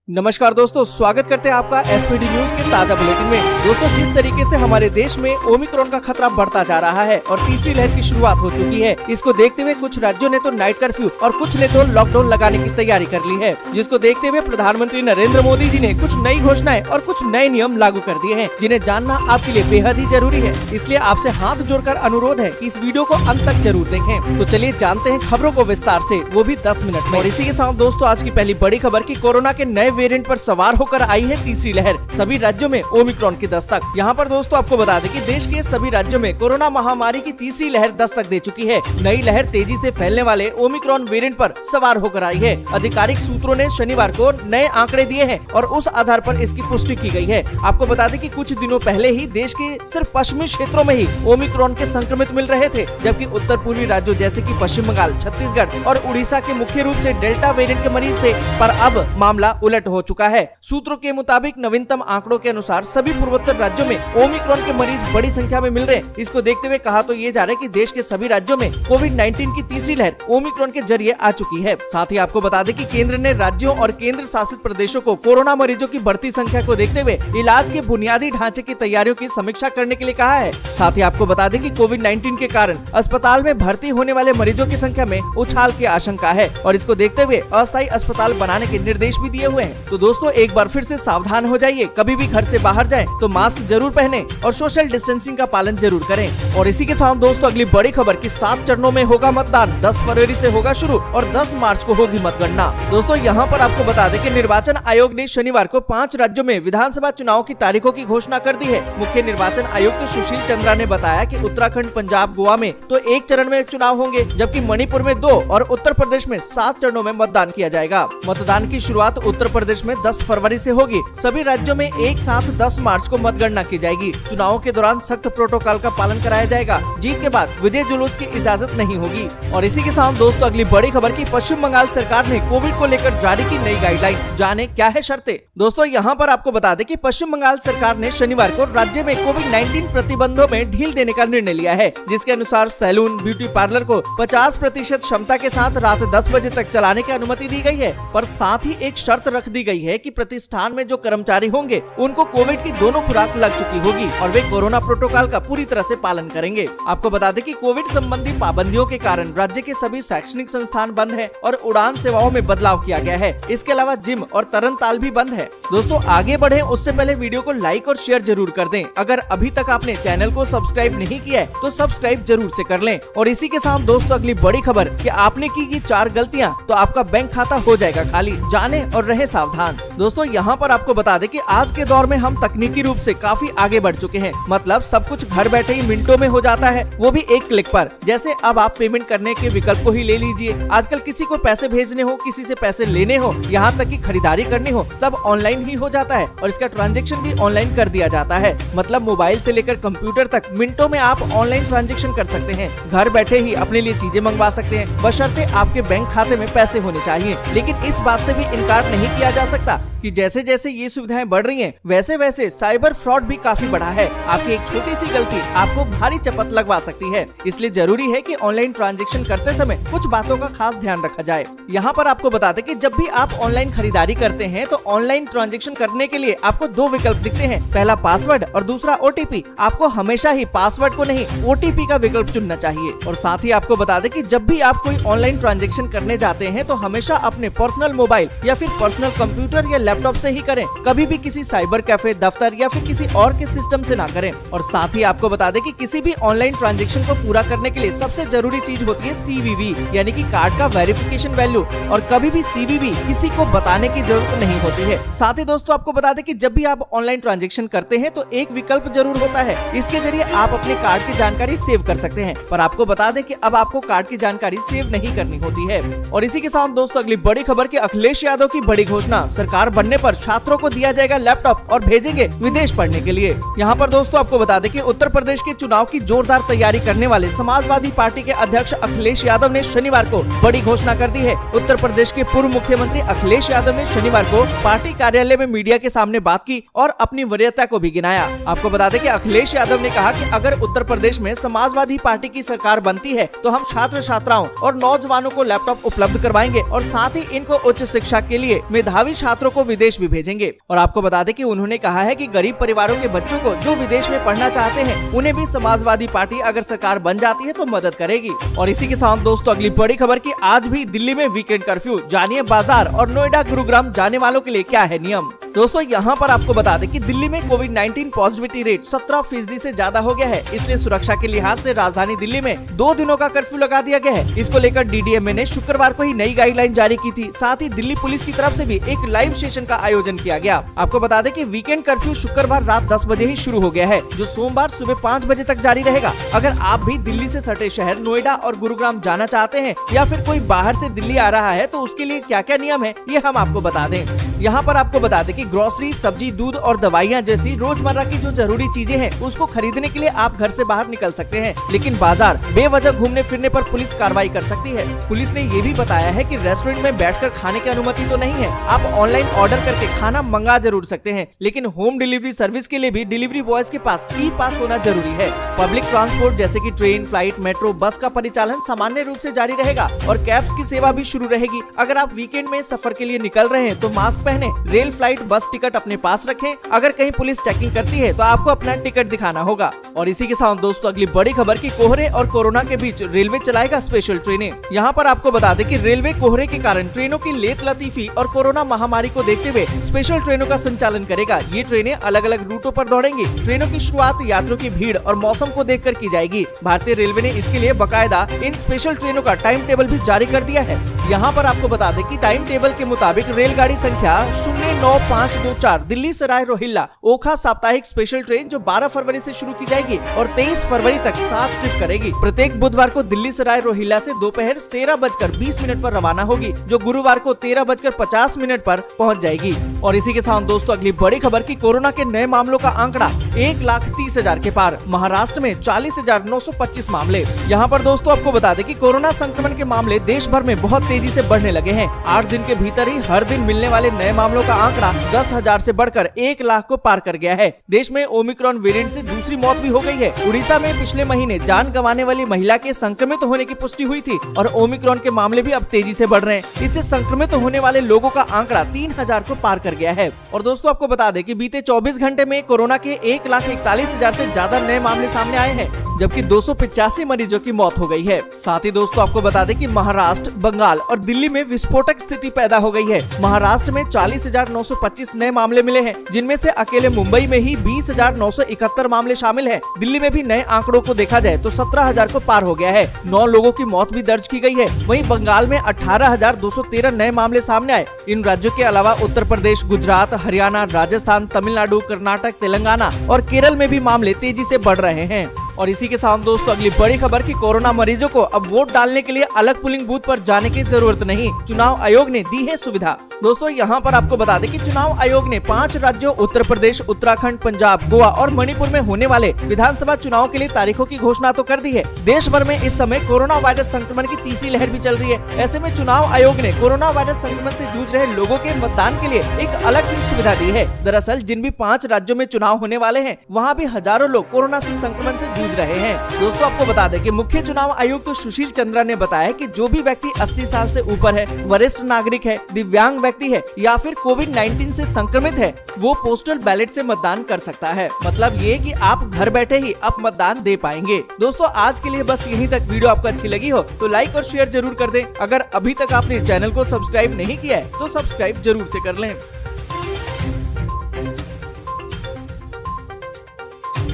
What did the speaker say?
नमस्कार दोस्तों, स्वागत करते हैं आपका एसपीडी न्यूज के ताजा बुलेटिन में। दोस्तों, जिस तरीके से हमारे देश में ओमिक्रॉन का खतरा बढ़ता जा रहा है और तीसरी लहर की शुरुआत हो चुकी है, इसको देखते हुए कुछ राज्यों ने तो नाइट कर्फ्यू और कुछ ने तो लॉकडाउन लगाने की तैयारी कर ली है, जिसको देखते हुए प्रधानमंत्री नरेंद्र मोदी जी ने कुछ नई घोषणाएं और कुछ नए नियम लागू कर दिए हैं, जिन्हें जानना आपके लिए बेहद ही जरूरी है। इसलिए आपसे हाथ जोड़कर अनुरोध है कि इस वीडियो को अंत तक जरूर देखें। तो चलिए जानते हैं खबरों को विस्तार से, वो भी 10 मिनट में। और इसी के साथ दोस्तों, आज की पहली बड़ी खबर की कोरोना के नए वेरिएंट पर सवार होकर आई है तीसरी लहर। सभी राज्यों में ओमिक्रॉन की दस्तक। यहाँ पर दोस्तों आपको बता दें कि देश के सभी राज्यों में कोरोना महामारी की तीसरी लहर दस्तक दे चुकी है। नई लहर तेजी से फैलने वाले ओमिक्रॉन वेरिएंट पर सवार होकर आई है। आधिकारिक सूत्रों ने शनिवार को नए आंकड़े दिए हैं और उस आधार पर इसकी पुष्टि की गई है। आपको बता दें कि कुछ दिनों पहले ही देश के सिर्फ पश्चिमी क्षेत्रों में ही ओमिक्रॉन के संक्रमित मिल रहे थे, जबकि उत्तर पूर्वी राज्यों जैसे कि पश्चिम बंगाल, छत्तीसगढ़ और उड़ीसा के मुख्य रूप से डेल्टा वेरिएंट के मरीज थे। पर अब मामला उलट हो चुका है। सूत्रों के मुताबिक नवीनतम आंकड़ों के अनुसार सभी पूर्वोत्तर राज्यों में ओमिक्रॉन के मरीज बड़ी संख्या में मिल रहे हैं। इसको देखते हुए कहा तो ये जा रहा है कि देश के सभी राज्यों में कोविड-19 की तीसरी लहर ओमिक्रॉन के जरिए आ चुकी है। साथ ही आपको बता दें कि केंद्र ने राज्यों और केंद्र शासित प्रदेशों को कोरोना मरीजों की बढ़ती संख्या को देखते हुए इलाज के बुनियादी ढांचे की तैयारियों की समीक्षा करने के लिए कहा है। साथ ही आपको बता दें कि कोविड-19 के कारण अस्पताल में भर्ती होने वाले मरीजों की संख्या में उछाल की आशंका है और इसको देखते हुए अस्थायी अस्पताल बनाने के निर्देश भी दिए हुए हैं। तो दोस्तों, एक बार फिर से सावधान हो जाइए। कभी भी घर से बाहर जाएं तो मास्क जरूर पहनें और सोशल डिस्टेंसिंग का पालन जरूर करें। और इसी के साथ दोस्तों, अगली बड़ी खबर की 7 चरणों में होगा मतदान। 10 फरवरी से होगा शुरू और 10 मार्च को होगी मतगणना। दोस्तों, यहाँ पर आपको बता दें कि निर्वाचन आयोग ने शनिवार को 5 राज्यों में विधानसभा चुनाव की तारीखों की घोषणा कर दी है। मुख्य निर्वाचन आयुक्त सुशील चंद्रा ने बताया कि उत्तराखंड, पंजाब, गोवा में तो 1 चरण में चुनाव होंगे, जबकि मणिपुर में 2 और उत्तर प्रदेश में 7 चरणों में मतदान किया जाएगा। मतदान की शुरुआत उत्तर प्रदेश में 10 फरवरी से होगी। सभी राज्यों में एक साथ 10 मार्च को मतगणना की जाएगी। चुनावों के दौरान सख्त प्रोटोकॉल का पालन कराया जाएगा। जीत के बाद विजय जुलूस की इजाजत नहीं होगी। और इसी के साथ दोस्तों, अगली बड़ी खबर की पश्चिम बंगाल सरकार ने कोविड को लेकर जारी की नई गाइडलाइन। जाने क्या है शर्तें। दोस्तों, यहाँ पर आपको बता दें कि पश्चिम बंगाल सरकार ने शनिवार को राज्य में कोविड-19 प्रतिबंधों में ढील देने का निर्णय लिया है, जिसके अनुसार सैलून, ब्यूटी पार्लर को 50% क्षमता के साथ रात 10 बजे तक चलाने की अनुमति दी गई है। पर साथ ही एक शर्त रख दी गई है कि प्रतिष्ठान में जो कर्मचारी होंगे उनको कोविड की दोनों खुराक लग चुकी होगी और वे कोरोना प्रोटोकॉल का पूरी तरह से पालन करेंगे। आपको बता दें कि कोविड संबंधी पाबंदियों के कारण राज्य के सभी शैक्षणिक संस्थान बंद हैं और उड़ान सेवाओं में बदलाव किया गया है। इसके अलावा जिम और तरणताल भी बंद है। दोस्तों, आगे बढ़े उससे पहले वीडियो को लाइक और शेयर जरूर कर दें। अगर अभी तक आपने चैनल को सब्सक्राइब नहीं किया है तो सब्सक्राइब जरूर से कर लें। और इसी के साथ दोस्तों, अगली बड़ी खबर कि आपने की ये 4 गलतियां तो आपका बैंक खाता हो जाएगा खाली। जाने और रहे सावधान। दोस्तों, यहाँ पर आपको बता दें कि आज के दौर में हम तकनीकी रूप से काफी आगे बढ़ चुके हैं। मतलब सब कुछ घर बैठे ही मिनटों में हो जाता है, वो भी एक क्लिक पर। जैसे अब आप पेमेंट करने के विकल्प को ही ले लीजिए। आजकल किसी को पैसे भेजने हो, किसी से पैसे लेने हो, यहाँ तक कि खरीदारी करनी हो, सब ऑनलाइन ही हो जाता है और इसका ट्रांजैक्शन भी ऑनलाइन कर दिया जाता है। मतलब मोबाइल से लेकर कंप्यूटर तक मिनटों में आप ऑनलाइन ट्रांजैक्शन कर सकते हैं। घर बैठे ही अपने लिए चीजें मंगवा सकते हैं, बशर्ते आपके बैंक खाते में पैसे होने चाहिए। लेकिन इस बात से भी इनकार नहीं किया जा सकता कि जैसे जैसे ये सुविधाएं बढ़ रही हैं, वैसे वैसे साइबर फ्रॉड भी काफी बढ़ा है। आपकी एक छोटी सी गलती आपको भारी चपत लगवा सकती है। इसलिए जरूरी है कि ऑनलाइन ट्रांजैक्शन करते समय कुछ बातों का खास ध्यान रखा जाए। यहाँ पर आपको बता दें कि जब भी आप ऑनलाइन खरीदारी करते हैं तो ऑनलाइन ट्रांजैक्शन करने के लिए आपको 2 विकल्प दिखते हैं। पहला पासवर्ड और दूसरा OTP। आपको हमेशा ही पासवर्ड को नहीं, OTP का विकल्प चुनना चाहिए। और साथ ही आपको बता दें कि जब भी आप कोई ऑनलाइन ट्रांजैक्शन करने जाते हैं तो हमेशा अपने पर्सनल मोबाइल या फिर पर्सनल कंप्यूटर या लैपटॉप से ही करें। कभी भी किसी साइबर कैफे, दफ्तर या फिर किसी और के सिस्टम से ना करें। और साथ ही आपको बता दें कि किसी भी ऑनलाइन ट्रांजैक्शन को पूरा करने के लिए सबसे जरूरी चीज होती है CVV, यानी कि कार्ड का वेरिफिकेशन वैल्यू। और कभी भी CVV किसी को बताने की जरूरत नहीं होती है। साथ ही दोस्तों, आपको बता दें कि जब भी आप ऑनलाइन ट्रांजैक्शन करते हैं तो एक विकल्प जरूर होता है। इसके जरिए आप अपने कार्ड की जानकारी सेव कर सकते हैं। पर आपको बता दें कि अब आपको कार्ड की जानकारी सेव नहीं करनी होती है। और इसी के साथ दोस्तों, अगली बड़ी खबर की अखिलेश यादव की बड़ी घोषणा। सरकार बनने पर छात्रों को दिया जाएगा लैपटॉप और भेजेंगे विदेश पढ़ने के लिए। यहाँ पर दोस्तों, आपको बता दें कि उत्तर प्रदेश के चुनाव की जोरदार तैयारी करने वाले समाजवादी पार्टी के अध्यक्ष अखिलेश यादव ने शनिवार को बड़ी घोषणा कर दी है। उत्तर प्रदेश के पूर्व मुख्यमंत्री अखिलेश यादव ने शनिवार को पार्टी कार्यालय में मीडिया के सामने बात की और अपनी वरीयता को भी गिनाया। आपको बता दें कि अखिलेश यादव ने कहा कि अगर उत्तर प्रदेश में समाजवादी पार्टी की सरकार बनती है तो हम छात्र छात्राओं और नौजवानों को लैपटॉप उपलब्ध करवाएंगे और साथ ही इनको उच्च शिक्षा के लिए मेधावी भावी छात्रों को विदेश भी भेजेंगे। और आपको बता दें कि उन्होंने कहा है कि गरीब परिवारों के बच्चों को जो विदेश में पढ़ना चाहते हैं उन्हें भी समाजवादी पार्टी अगर सरकार बन जाती है तो मदद करेगी। और इसी के साथ दोस्तों अगली बड़ी खबर की आज भी दिल्ली में वीकेंड कर्फ्यू, जानिए बाजार और नोएडा गुरुग्राम जाने वालों के लिए क्या है नियम। दोस्तों यहाँ पर आपको बता दें कि दिल्ली में कोविड-19 पॉजिटिविटी रेट 17% से ज्यादा हो गया है, इसलिए सुरक्षा के लिहाज से राजधानी दिल्ली में 2 दिनों का कर्फ्यू लगा दिया गया है। इसको लेकर डीडीएमए ने शुक्रवार को ही नई गाइडलाइन जारी की थी। साथ ही दिल्ली पुलिस की तरफ से भी एक लाइव सेशन का आयोजन किया गया। आपको बता दें कि वीकेंड कर्फ्यू शुक्रवार रात 10 बजे ही शुरू हो गया है, जो सोमवार सुबह 5 बजे तक जारी रहेगा। अगर आप भी दिल्ली से सटे शहर नोएडा और गुरुग्राम जाना चाहते हैं या फिर कोई बाहर से दिल्ली आ रहा है तो उसके लिए क्या क्या नियम है ये हम आपको बता दें। यहाँ पर आपको बता दें कि ग्रोसरी, सब्जी, दूध और दवाइयाँ जैसी रोजमर्रा की जो जरूरी चीजें हैं उसको खरीदने के लिए आप घर से बाहर निकल सकते हैं, लेकिन बाजार बेवजह घूमने फिरने पर पुलिस कार्रवाई कर सकती है। पुलिस ने ये भी बताया है कि रेस्टोरेंट में बैठकर खाने की अनुमति तो नहीं है, आप ऑनलाइन ऑर्डर करके खाना मंगा जरूर सकते हैं, लेकिन होम डिलीवरी सर्विस के लिए भी डिलीवरी बॉयज के पास ई पास होना जरूरी है। पब्लिक ट्रांसपोर्ट जैसे कि ट्रेन, फ्लाइट, मेट्रो, बस का परिचालन सामान्य रूप से जारी रहेगा और कैब्स की सेवा भी शुरू रहेगी। अगर आप वीकेंड में सफर के लिए निकल रहे हैं तो मास्क पहने, रेल, फ्लाइट, बस टिकट अपने पास रखें। अगर कहीं पुलिस चेकिंग करती है तो आपको अपना टिकट दिखाना होगा। और इसी के साथ दोस्तों अगली बड़ी खबर की कोहरे और कोरोना के बीच रेलवे चलाएगा स्पेशल ट्रेनें। यहाँ पर आपको बता दें कि रेलवे कोहरे के कारण ट्रेनों की लेत लतीफी और कोरोना महामारी को देखते हुए स्पेशल ट्रेनों का संचालन करेगा। ये ट्रेनें अलग अलग रूटों पर दौड़ेंगी। ट्रेनों की शुरुआत यात्रियों की भीड़ और मौसम को देखकर की जाएगी। भारतीय रेलवे ने इसके लिए बकायदा इन स्पेशल ट्रेनों का टाइम टेबल भी जारी कर दिया है। यहाँ पर आपको बता दें कि टाइम टेबल के मुताबिक रेलगाड़ी संख्या 09524 दिल्ली सराय रोहिल्ला ओखा साप्ताहिक स्पेशल ट्रेन जो 12 फरवरी से शुरू की जाएगी और 23 फरवरी तक 7 ट्रिप करेगी। प्रत्येक बुधवार को दिल्ली सराय रोहिल्ला से दोपहर 13:20 पर रवाना होगी, जो गुरुवार को 13:50 पर पहुँच जाएगी। और इसी के साथ दोस्तों अगली बड़ी खबर की कोरोना के नए मामलों का आंकड़ा 1,30,000 के पार। महाराष्ट्र में 40,925 मामले। यहाँ पर दोस्तों आपको बता दें कि कोरोना संक्रमण के मामले देश भर में बहुत तेजी से बढ़ने लगे हैं। 8 दिन के भीतर ही हर दिन मिलने वाले नए मामलों का आंकड़ा 10,000 से बढ़कर 1 लाख को पार कर गया है। देश में ओमिक्रॉन वेरिएंट से दूसरी मौत भी हो गई है। उड़ीसा में पिछले महीने जान गंवाने वाली महिला के संक्रमित होने की पुष्टि हुई थी और ओमिक्रॉन के मामले भी अब तेजी से बढ़ रहे हैं। इससे संक्रमित होने वाले लोगों का आंकड़ा 3,000 को पार कर गया है। और दोस्तों आपको बता दें कि बीते 24 घंटे में कोरोना के 1,41,000 से ज्यादा नए मामले सामने आए हैं, जबकि 285 मरीजों की मौत हो गई है। साथ ही दोस्तों आपको बता दें कि महाराष्ट्र, बंगाल और दिल्ली में विस्फोटक स्थिति पैदा हो गई है। महाराष्ट्र में 40,925 नए मामले मिले हैं, जिनमें से अकेले मुंबई में ही 20,971 मामले शामिल हैं। दिल्ली में भी नए आंकड़ों को देखा जाए तो 17,000 को पार हो गया है। 9 लोगों की मौत भी दर्ज की गई है। वहीं बंगाल में 18,213 नए मामले सामने आए। इन राज्यों के अलावा उत्तर प्रदेश, गुजरात, हरियाणा, राजस्थान, तमिलनाडु, कर्नाटक, तेलंगाना और केरल में भी मामले तेजी से बढ़ रहे हैं। और इसी के साथ दोस्तों अगली बड़ी खबर की कोरोना मरीजों को अब वोट डालने के लिए अलग पोलिंग बूथ पर जाने की जरूरत नहीं, चुनाव आयोग ने दी है सुविधा। दोस्तों यहाँ पर आपको बता दें कि चुनाव आयोग ने 5 राज्यों उत्तर प्रदेश, उत्तराखंड, पंजाब, गोवा और मणिपुर में होने वाले विधानसभा चुनाव के लिए तारीखों की घोषणा तो कर दी है। देश भर में इस समय कोरोना वायरस संक्रमण की तीसरी लहर भी चल रही है। ऐसे में चुनाव आयोग ने कोरोना वायरस संक्रमण से जूझ रहे लोगों के मतदान के लिए एक अलग सी सुविधा दी है। दरअसल जिन भी 5 राज्यों में चुनाव होने वाले हैं, वहाँ भी हजारों लोग कोरोना से संक्रमण से जूझ रहे हैं। दोस्तों आपको बता दें कि मुख्य चुनाव आयुक्त सुशील चंद्रा ने बताया कि जो भी व्यक्ति 80 साल से ऊपर है, वरिष्ठ नागरिक है, दिव्यांग व्यक्ति है या फिर कोविड-19 से संक्रमित है, वो पोस्टल बैलेट से मतदान कर सकता है। मतलब ये कि आप घर बैठे ही अब मतदान दे पाएंगे। दोस्तों आज के लिए बस यहीं तक। वीडियो आपको अच्छी लगी हो तो लाइक और शेयर जरूर कर दें। अगर अभी तक आपने चैनल को सब्सक्राइब नहीं किया है तो सब्सक्राइब जरूर से कर लें।